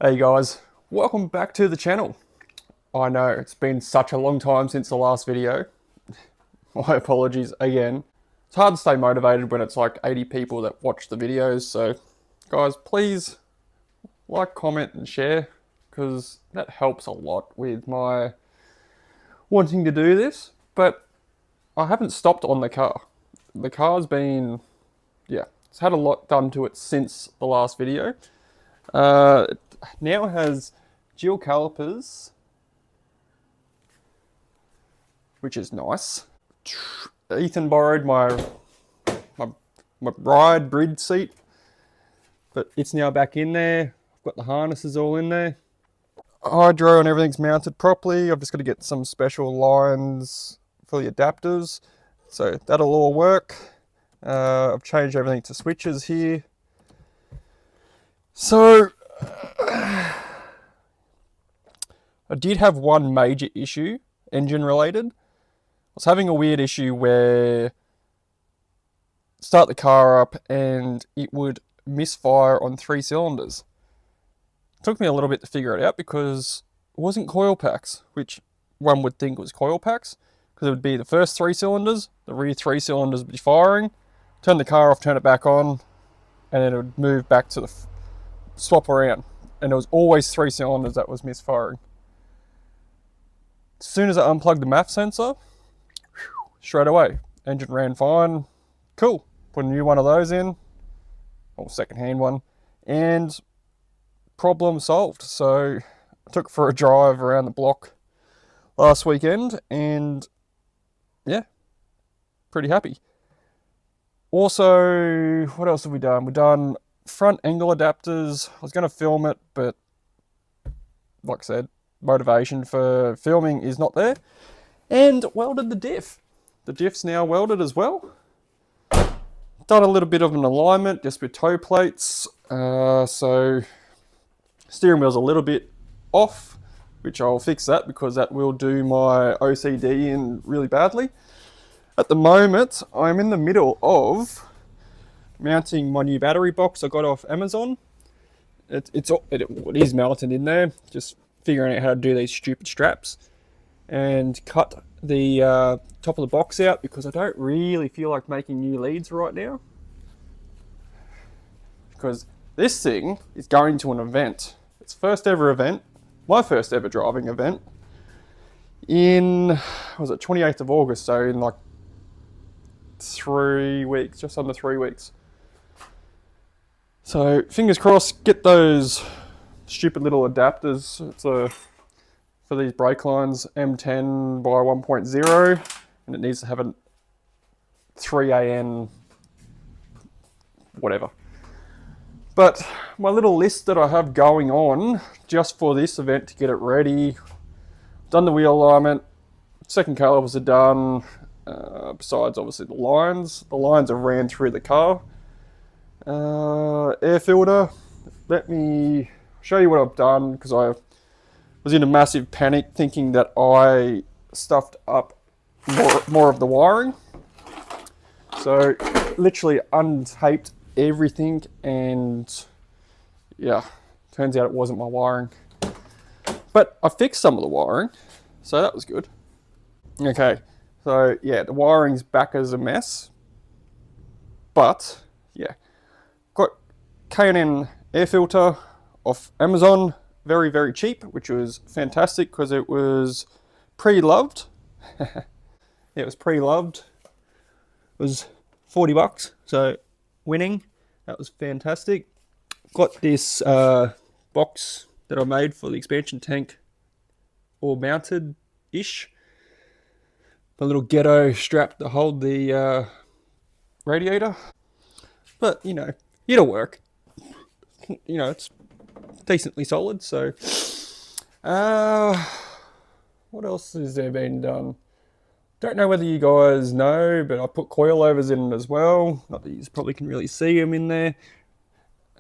Hey guys, welcome back to the channel. I know it's been such a long time since the last video. My apologies again. It's hard to stay motivated when it's like 80 people that watch the videos, so guys, please like, comment and share because that helps a lot with my wanting to do this. But I haven't stopped on the car. The car's been, it's had a lot done to it since the last video. It now has dual calipers, which is nice. Ethan borrowed my ride bridge seat, but it's now back in there. I've got the harnesses all in there. Hydro and everything's mounted properly. I've just got to get some special lines for the adapters, so that'll all work. I've changed everything to switches here. So I did have one major issue, engine related. I was having a weird issue where start the car up and it would misfire on 3 cylinders. It took me a little bit to figure it out because it wasn't coil packs, which one would think was coil packs, because it would be the first 3 cylinders, the rear 3 cylinders would be firing, turn the car off, turn it back on, and then it would move back to the swap around. And it was always 3 cylinders that was misfiring. As soon as I unplugged the MAF sensor, straight away, engine ran fine. Cool. Put a new one of those in, or second-hand one, and problem solved. So I took it for a drive around the block last weekend, and yeah, pretty happy. Also, what else have we done? We've done front angle adapters. I was going to film it, but like I said, motivation for filming is not there. And welded the diff. The diff's now welded as well. Done a little bit of an alignment just with toe plates. So steering wheel's a little bit off, which I'll fix that because that will do my OCD in really badly. At the moment, I'm in the middle of mounting my new battery box I got off Amazon. It is melted in there, just figuring out how to do these stupid straps, and cut the top of the box out because I don't really feel like making new leads right now, because this thing is going to an event. It's first ever event, my first ever driving event, in, was it 28th of August, so in like 3 weeks, just under 3 weeks. So fingers crossed, get those stupid little adapters. It's for these brake lines, M10 by 1.0, and it needs to have a 3AN whatever. But my little list that I have going on just for this event to get it ready, done the wheel alignment, second calipers are done, besides obviously the lines. The lines have ran through the car. Air filter, let me show you what I've done, because I was in a massive panic thinking that I stuffed up more of the wiring. So literally untaped everything, and yeah, turns out it wasn't my wiring. But I fixed some of the wiring, so that was good. Okay, so yeah, the wiring's back as a mess, but yeah. Got K&N air filter off Amazon, very, very cheap, which was fantastic because it was pre-loved. It was pre-loved. It was 40 bucks, so winning. That was fantastic. Got this box that I made for the expansion tank, all mounted-ish. A little ghetto strap to hold the radiator. But, you know, it'll work. You know, it's decently solid, so what else has there been done? Don't know whether you guys know, but I put coilovers in it as well. Not that you probably can really see them in there.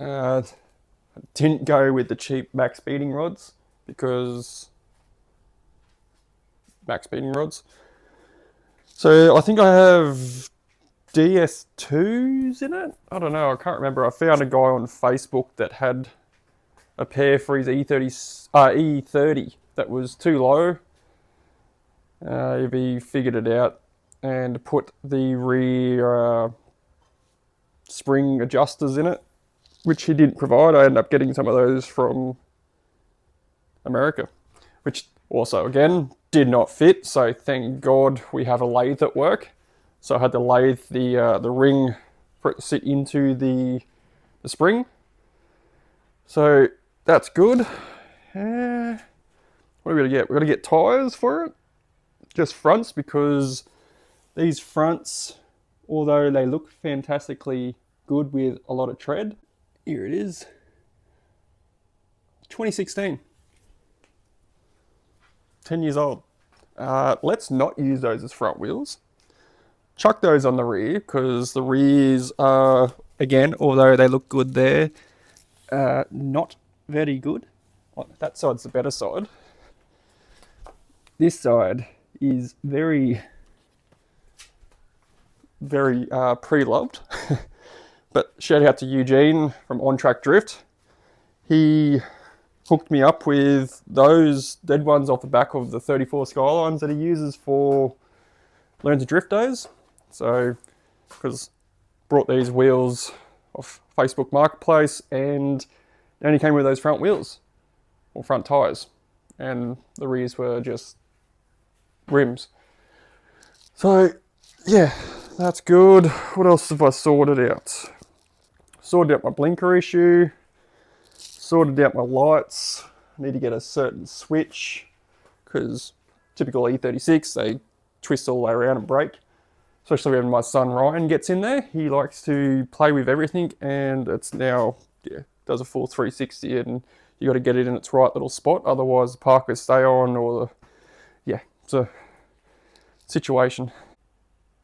I didn't go with the cheap max speeding rods because max speeding rods. So I think I have DS2s in it. I don't know, I can't remember. I found a guy on Facebook that had a pair for his E30 that was too low. He figured it out and put the rear spring adjusters in it, which he didn't provide. I ended up getting some of those from America, which also, again, did not fit. So thank God we have a lathe at work. So I had to lathe the ring for it to sit into the spring. So that's good. What are we going to get? We're going to get tyres for it. Just fronts, because these fronts, although they look fantastically good with a lot of tread, here it is. 2016. 10 years old. Let's not use those as front wheels. Chuck those on the rear, because the rears are, again, although they look good there, not very good. That side's the better side. This side is very, very pre-loved. But shout out to Eugene from On Track Drift. He hooked me up with those dead ones off the back of the 34 Skylines that he uses for Learn to Drift days. So, because brought these wheels off Facebook Marketplace, and they only came with those front wheels or front tyres, and the rears were just rims. So yeah, that's good. What else have I sorted out? Sorted out my blinker issue, sorted out my lights. I need to get a certain switch, because typical E36, they twist all the way around and break. Especially when my son Ryan gets in there. He likes to play with everything, and it's now, does a full 360, and you got to get it in its right little spot, otherwise the parkers stay on, or it's a situation.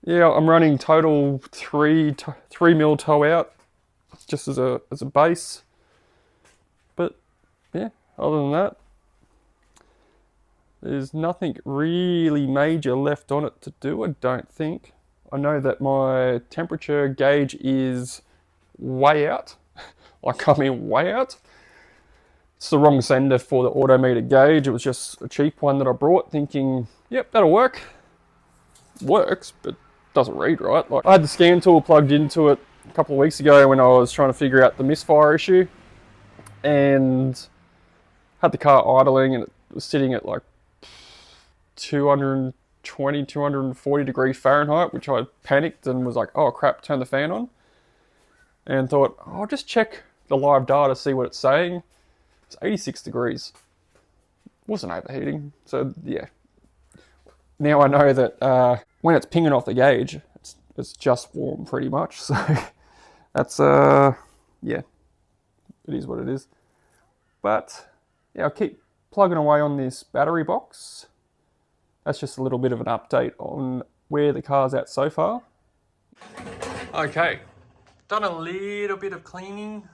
Yeah, I'm running total 3mm toe out, just as a base. But yeah, other than that, there's nothing really major left on it to do, I don't think. I know that my temperature gauge is way out. Like, I mean way out. It's the wrong sender for the autometer gauge. It was just a cheap one that I brought, thinking, yep, that'll work. Works, but doesn't read right. Like, I had the scan tool plugged into it a couple of weeks ago when I was trying to figure out the misfire issue, and had the car idling, and it was sitting at like 220, 240 degrees Fahrenheit, which I panicked and was like, oh crap, turn the fan on. And thought, I'll just check the live data, see what it's saying. It's 86 degrees. Wasn't overheating. So yeah. Now I know that when it's pinging off the gauge, it's just warm pretty much. So that's, yeah, it is what it is. But yeah, I'll keep plugging away on this battery box. That's just a little bit of an update on where the car's at so far. Okay, done a little bit of cleaning.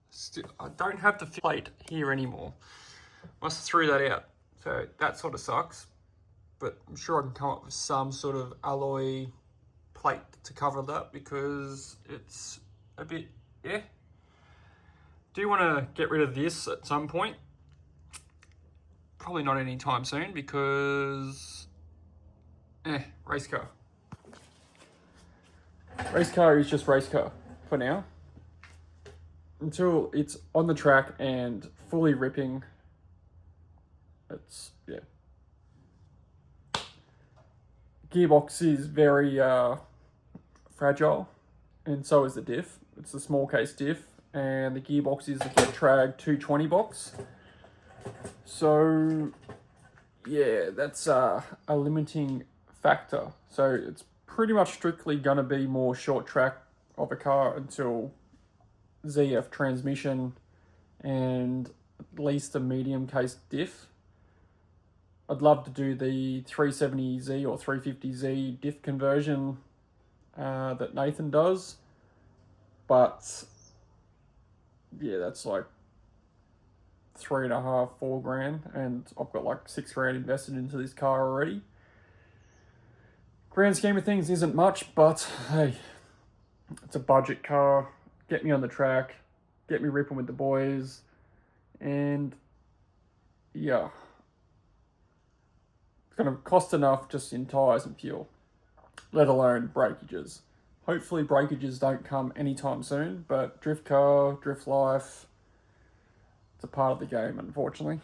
Still, I don't have the plate here anymore. Must have threw that out. So that sort of sucks. But I'm sure I can come up with some sort of alloy plate to cover that, because it's a bit, yeah. Do you want to get rid of this at some point? Probably not anytime soon, because race car. Race car is just race car for now. Until it's on the track and fully ripping. It's, yeah. Gearbox is very fragile, and so is the diff. It's a small case diff, and the gearbox is the Getrag 220 box. So yeah, that's a limiting factor. So it's pretty much strictly going to be more short track of a car until ZF transmission and at least a medium case diff. I'd love to do the 370Z or 350Z diff conversion that Nathan does, but yeah, that's like $3.5, $4 grand, and I've got like $6 grand invested into this car already. Grand scheme of things isn't much, but hey, it's a budget car. Get me on the track, get me ripping with the boys, And yeah, it's going to cost enough just in tyres and fuel, let alone breakages. Hopefully breakages don't come anytime soon, but drift car, drift life, it's a part of the game, unfortunately.